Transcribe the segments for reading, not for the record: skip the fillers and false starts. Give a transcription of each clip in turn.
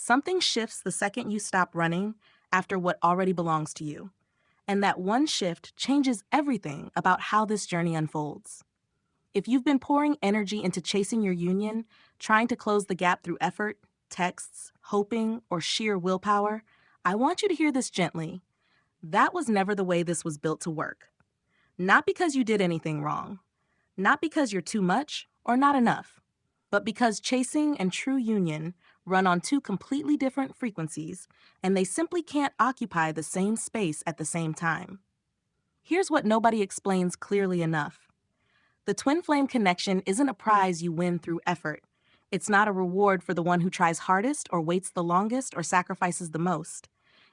Something shifts the second you stop running after what already belongs to you. And that one shift changes everything about how this journey unfolds. If you've been pouring energy into chasing your union, trying to close the gap through effort, texts, hoping, or sheer willpower, I want you to hear this gently. That was never the way this was built to work. Not because you did anything wrong, not because you're too much or not enough, but because chasing and true union run on two completely different frequencies, and they simply can't occupy the same space at the same time. Here's what nobody explains clearly enough. The twin flame connection isn't a prize you win through effort. It's not a reward for the one who tries hardest or waits the longest or sacrifices the most.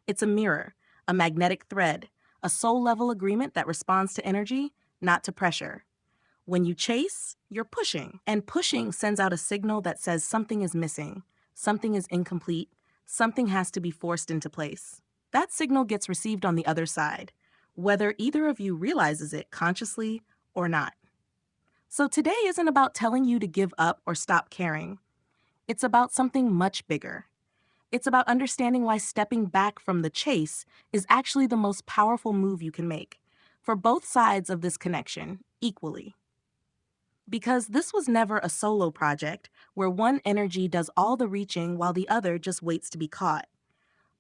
It's a mirror, a magnetic thread, a soul-level agreement that responds to energy, not to pressure. When you chase, you're pushing, and pushing sends out a signal that says something is missing, something is incomplete, something has to be forced into place. That signal gets received on the other side, whether either of you realizes it consciously or not. So today isn't about telling you to give up or stop caring. It's about something much bigger. It's about understanding why stepping back from the chase is actually the most powerful move you can make, for both sides of this connection, equally. Because this was never a solo project where one energy does all the reaching while the other just waits to be caught.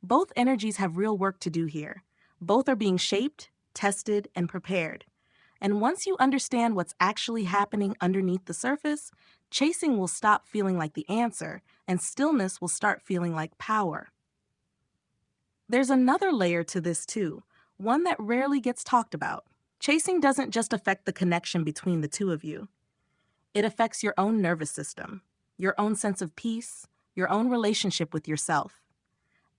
Both energies have real work to do here. Both are being shaped, tested, and prepared. And once you understand what's actually happening underneath the surface, chasing will stop feeling like the answer, and stillness will start feeling like power. There's another layer to this too, one that rarely gets talked about. Chasing doesn't just affect the connection between the two of you. It affects your own nervous system, your own sense of peace, your own relationship with yourself.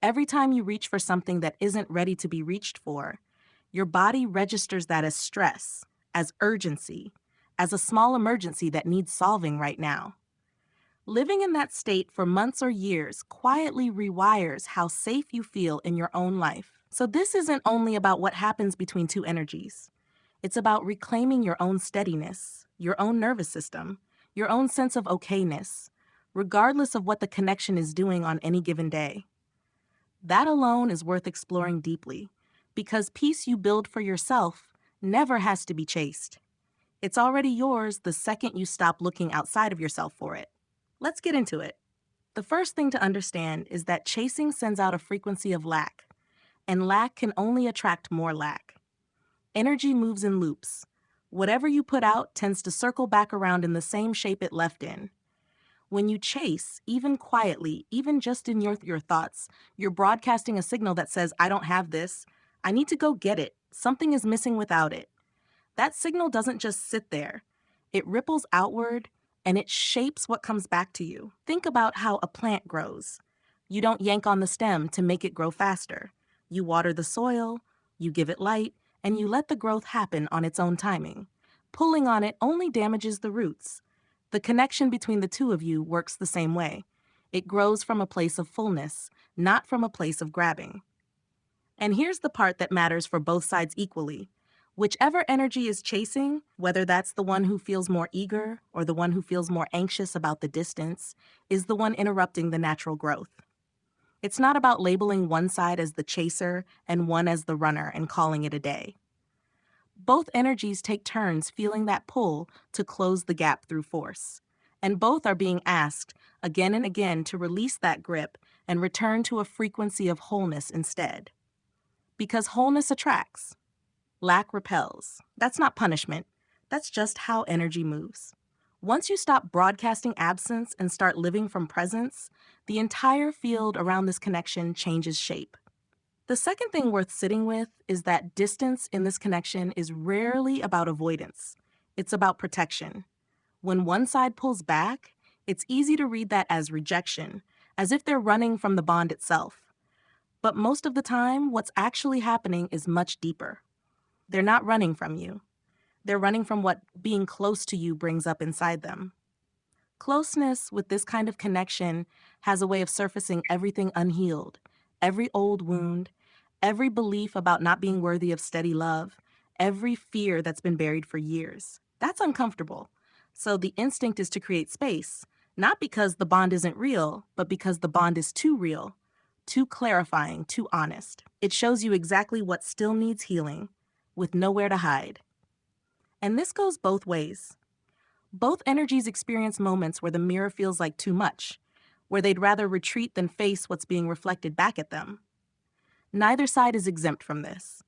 Every time you reach for something that isn't ready to be reached for, your body registers that as stress, as urgency, as a small emergency that needs solving right now. Living in that state for months or years quietly rewires how safe you feel in your own life. So this isn't only about what happens between two energies. It's about reclaiming your own steadiness, your own nervous system, your own sense of okayness, regardless of what the connection is doing on any given day. That alone is worth exploring deeply, because peace you build for yourself never has to be chased. It's already yours the second you stop looking outside of yourself for it. Let's get into it. The first thing to understand is that chasing sends out a frequency of lack, and lack can only attract more lack. Energy moves in loops. Whatever you put out tends to circle back around in the same shape it left in. When you chase, even quietly, even just in your thoughts, you're broadcasting a signal that says, I don't have this. I need to go get it. Something is missing without it. That signal doesn't just sit there. It ripples outward, and it shapes what comes back to you. Think about how a plant grows. You don't yank on the stem to make it grow faster. You water the soil, you give it light, and you let the growth happen on its own timing. Pulling on it only damages the roots. The connection between the two of you works the same way. It grows from a place of fullness, not from a place of grabbing. And here's the part that matters for both sides equally. Whichever energy is chasing, whether that's the one who feels more eager or the one who feels more anxious about the distance, is the one interrupting the natural growth. It's not about labeling one side as the chaser and one as the runner and calling it a day. Both energies take turns feeling that pull to close the gap through force. And both are being asked again and again to release that grip and return to a frequency of wholeness instead. Because wholeness attracts. Lack repels. That's not punishment. That's just how energy moves. Once you stop broadcasting absence and start living from presence, the entire field around this connection changes shape. The second thing worth sitting with is that distance in this connection is rarely about avoidance. It's about protection. When one side pulls back, it's easy to read that as rejection, as if they're running from the bond itself. But most of the time, what's actually happening is much deeper. They're not running from you. They're running from what being close to you brings up inside them. Closeness with this kind of connection has a way of surfacing everything unhealed, every old wound, every belief about not being worthy of steady love, every fear that's been buried for years. That's uncomfortable. So the instinct is to create space, Not because the bond isn't real, but because the bond is too real, too clarifying, too honest. It shows you exactly what still needs healing, with nowhere to hide. And this goes both ways. Both energies experience moments where the mirror feels like too much, where they'd rather retreat than face what's being reflected back at them. Neither side is exempt from this.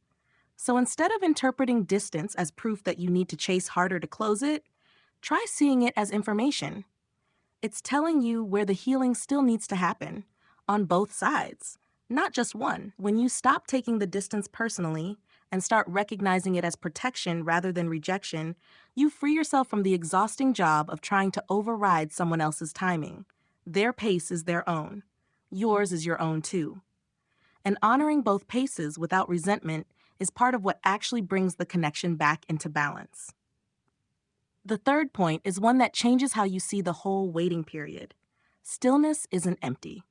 So instead of interpreting distance as proof that you need to chase harder to close it, try seeing it as information. It's telling you where the healing still needs to happen, on both sides, not just one. When you stop taking the distance personally and start recognizing it as protection rather than rejection, you free yourself from the exhausting job of trying to override someone else's timing. Their pace is their own. Yours is your own too. And honoring both paces without resentment is part of what actually brings the connection back into balance. The third point is one that changes how you see the whole waiting period. Stillness isn't empty.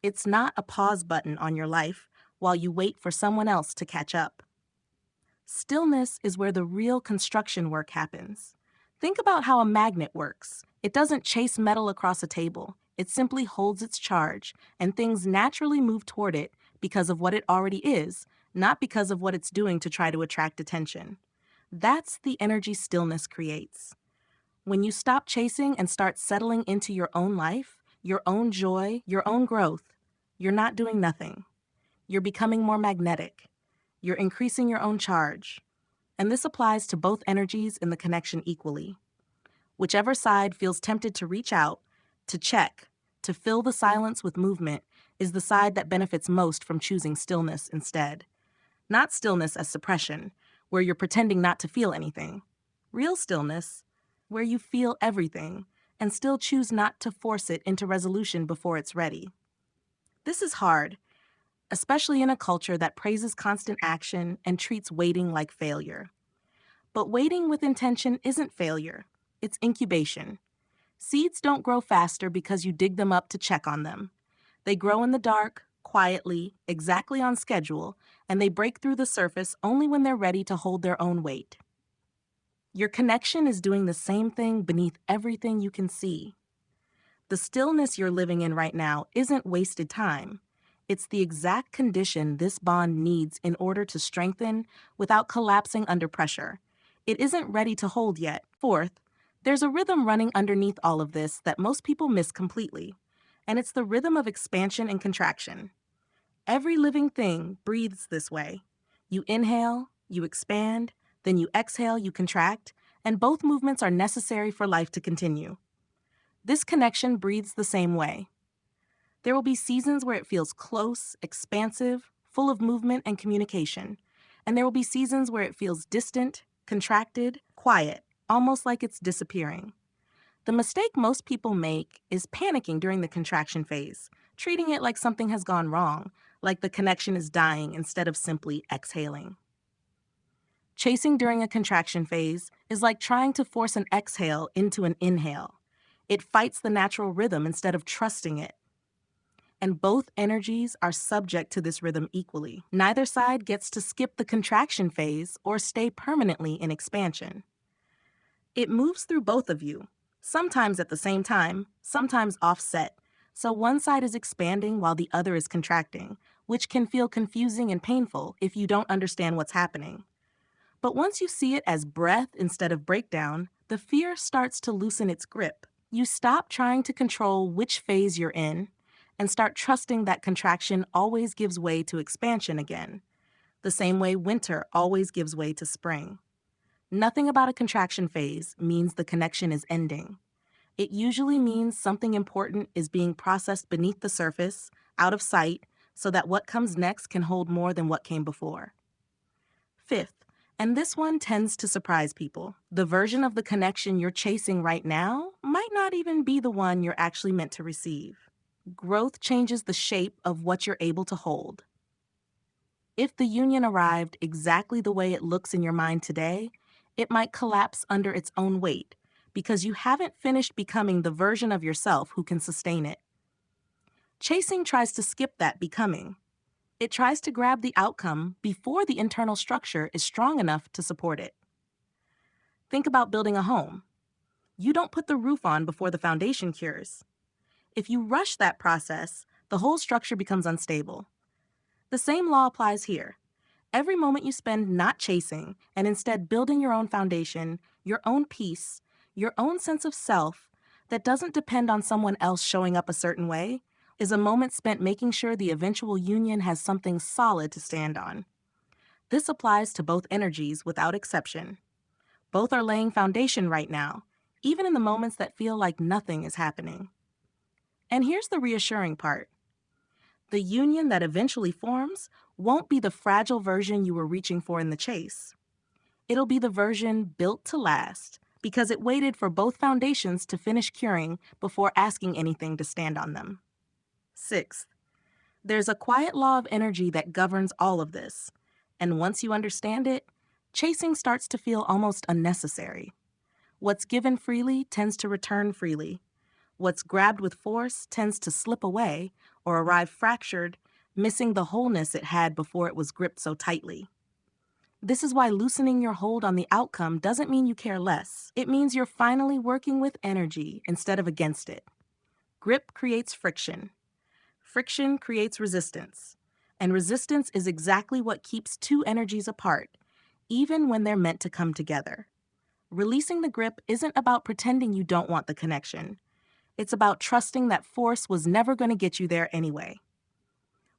It's not a pause button on your life while you wait for someone else to catch up. Stillness is where the real construction work happens. Think about how a magnet works. It doesn't chase metal across a table. It simply holds its charge, and things naturally move toward it because of what it already is, not because of what it's doing to try to attract attention. That's the energy stillness creates. When you stop chasing and start settling into your own life, your own joy, your own growth, you're not doing nothing. You're becoming more magnetic. You're increasing your own charge. And this applies to both energies in the connection equally. Whichever side feels tempted to reach out, to check, to fill the silence with movement, is the side that benefits most from choosing stillness instead. Not stillness as suppression, where you're pretending not to feel anything. Real stillness, where you feel everything and still choose not to force it into resolution before it's ready. This is hard, especially in a culture that praises constant action and treats waiting like failure. But waiting with intention isn't failure, it's incubation. Seeds don't grow faster because you dig them up to check on them. They grow in the dark, quietly, exactly on schedule, and they break through the surface only when they're ready to hold their own weight. Your connection is doing the same thing beneath everything you can see. The stillness you're living in right now isn't wasted time. It's the exact condition this bond needs in order to strengthen without collapsing under pressure. It isn't ready to hold yet. Fourth, there's a rhythm running underneath all of this that most people miss completely, and it's the rhythm of expansion and contraction. Every living thing breathes this way. You inhale, you expand, then you exhale, you contract, and both movements are necessary for life to continue. This connection breathes the same way. There will be seasons where it feels close, expansive, full of movement and communication, and there will be seasons where it feels distant, contracted, quiet, almost like it's disappearing. The mistake most people make is panicking during the contraction phase, treating it like something has gone wrong, like the connection is dying instead of simply exhaling. Chasing during a contraction phase is like trying to force an exhale into an inhale. It fights the natural rhythm instead of trusting it. And both energies are subject to this rhythm equally. Neither side gets to skip the contraction phase or stay permanently in expansion. It moves through both of you, sometimes at the same time, sometimes offset. So one side is expanding while the other is contracting, which can feel confusing and painful if you don't understand what's happening. But once you see it as breath instead of breakdown, the fear starts to loosen its grip. You stop trying to control which phase you're in and start trusting that contraction always gives way to expansion again, the same way winter always gives way to spring. Nothing about a contraction phase means the connection is ending. It usually means something important is being processed beneath the surface, out of sight, so that what comes next can hold more than what came before. Fifth, and this one tends to surprise people, the version of the connection you're chasing right now might not even be the one you're actually meant to receive. Growth changes the shape of what you're able to hold. If the union arrived exactly the way it looks in your mind today, it might collapse under its own weight because you haven't finished becoming the version of yourself who can sustain it. Chasing tries to skip that becoming. It tries to grab the outcome before the internal structure is strong enough to support it. Think about building a home. You don't put the roof on before the foundation cures. If you rush that process, the whole structure becomes unstable. The same law applies here. Every moment you spend not chasing and instead building your own foundation, your own peace, your own sense of self that doesn't depend on someone else showing up a certain way, is a moment spent making sure the eventual union has something solid to stand on. This applies to both energies without exception. Both are laying foundation right now, even in the moments that feel like nothing is happening. And here's the reassuring part. The union that eventually forms won't be the fragile version you were reaching for in the chase. It'll be the version built to last because it waited for both foundations to finish curing before asking anything to stand on them. Sixth, there's a quiet law of energy that governs all of this, and once you understand it, chasing starts to feel almost unnecessary. What's given freely tends to return freely. What's grabbed with force tends to slip away or arrive fractured, missing the wholeness it had before it was gripped so tightly. This is why loosening your hold on the outcome doesn't mean you care less. It means you're finally working with energy instead of against it. Grip creates friction. Friction creates resistance. And resistance is exactly what keeps two energies apart, even when they're meant to come together. Releasing the grip isn't about pretending you don't want the connection. It's about trusting that force was never going to get you there anyway.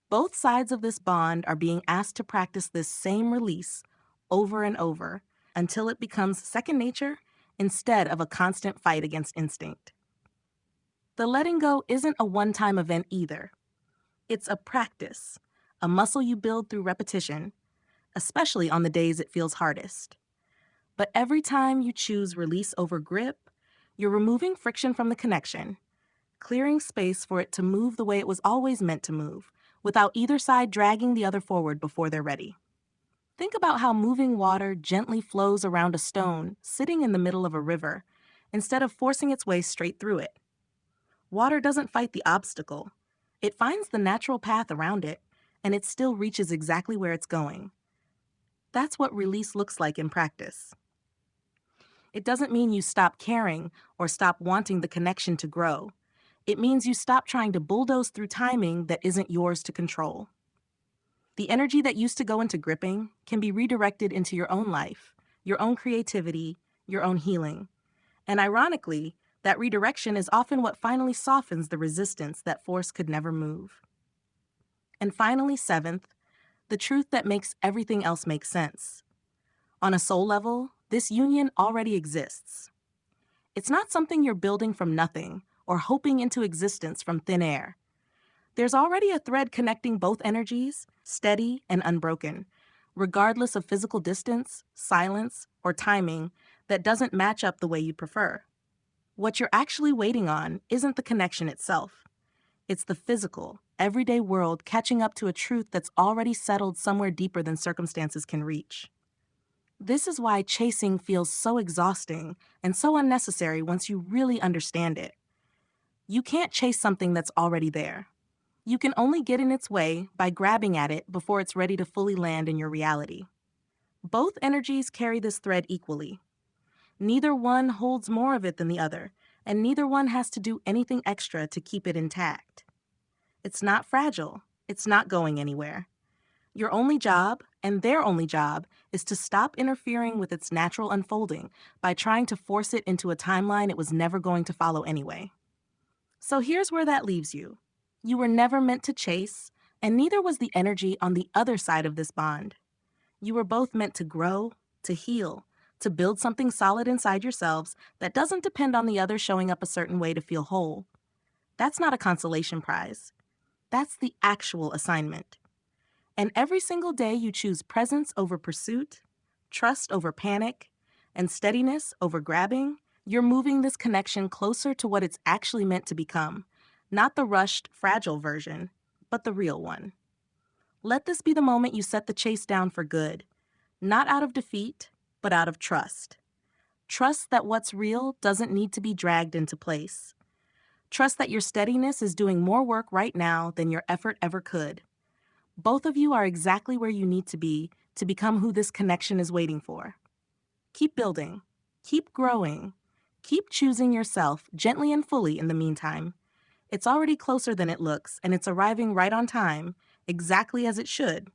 Both sides of this bond are being asked to practice this same release over and over until it becomes second nature instead of a constant fight against instinct. The letting go isn't a one-time event either. It's a practice, a muscle you build through repetition, especially on the days it feels hardest. But every time you choose release over grip, you're removing friction from the connection, clearing space for it to move the way it was always meant to move, without either side dragging the other forward before they're ready. Think about how moving water gently flows around a stone sitting in the middle of a river, instead of forcing its way straight through it. Water doesn't fight the obstacle. It finds the natural path around it, and it still reaches exactly where it's going. That's what release looks like in practice. It doesn't mean you stop caring or stop wanting the connection to grow. It means you stop trying to bulldoze through timing that isn't yours to control. The energy that used to go into gripping can be redirected into your own life, your own creativity, your own healing. And ironically, that redirection is often what finally softens the resistance that force could never move. And finally, seventh, the truth that makes everything else make sense. On a soul level, this union already exists. It's not something you're building from nothing or hoping into existence from thin air. There's already a thread connecting both energies, steady and unbroken, regardless of physical distance, silence, or timing that doesn't match up the way you prefer. What you're actually waiting on isn't the connection itself. It's the physical, everyday world catching up to a truth that's already settled somewhere deeper than circumstances can reach. This is why chasing feels so exhausting and so unnecessary once you really understand it. You can't chase something that's already there. You can only get in its way by grabbing at it before it's ready to fully land in your reality. Both energies carry this thread equally. Neither one holds more of it than the other, and neither one has to do anything extra to keep it intact. It's not fragile. It's not going anywhere. Your only job, and their only job, is to stop interfering with its natural unfolding by trying to force it into a timeline it was never going to follow anyway. So here's where that leaves you. You were never meant to chase, and neither was the energy on the other side of this bond. You were both meant to grow, to heal, to build something solid inside yourselves that doesn't depend on the other showing up a certain way to feel whole. That's not a consolation prize. That's the actual assignment. And every single day you choose presence over pursuit, trust over panic, and steadiness over grabbing, you're moving this connection closer to what it's actually meant to become. Not the rushed, fragile version, but the real one. Let this be the moment you set the chase down for good, not out of defeat, but out of trust. Trust that what's real doesn't need to be dragged into place. Trust that your steadiness is doing more work right now than your effort ever could. Both of you are exactly where you need to be to become who this connection is waiting for. Keep building, keep growing, Keep choosing yourself gently and fully in the meantime. It's already closer than it looks, and it's arriving right on time, exactly as it should.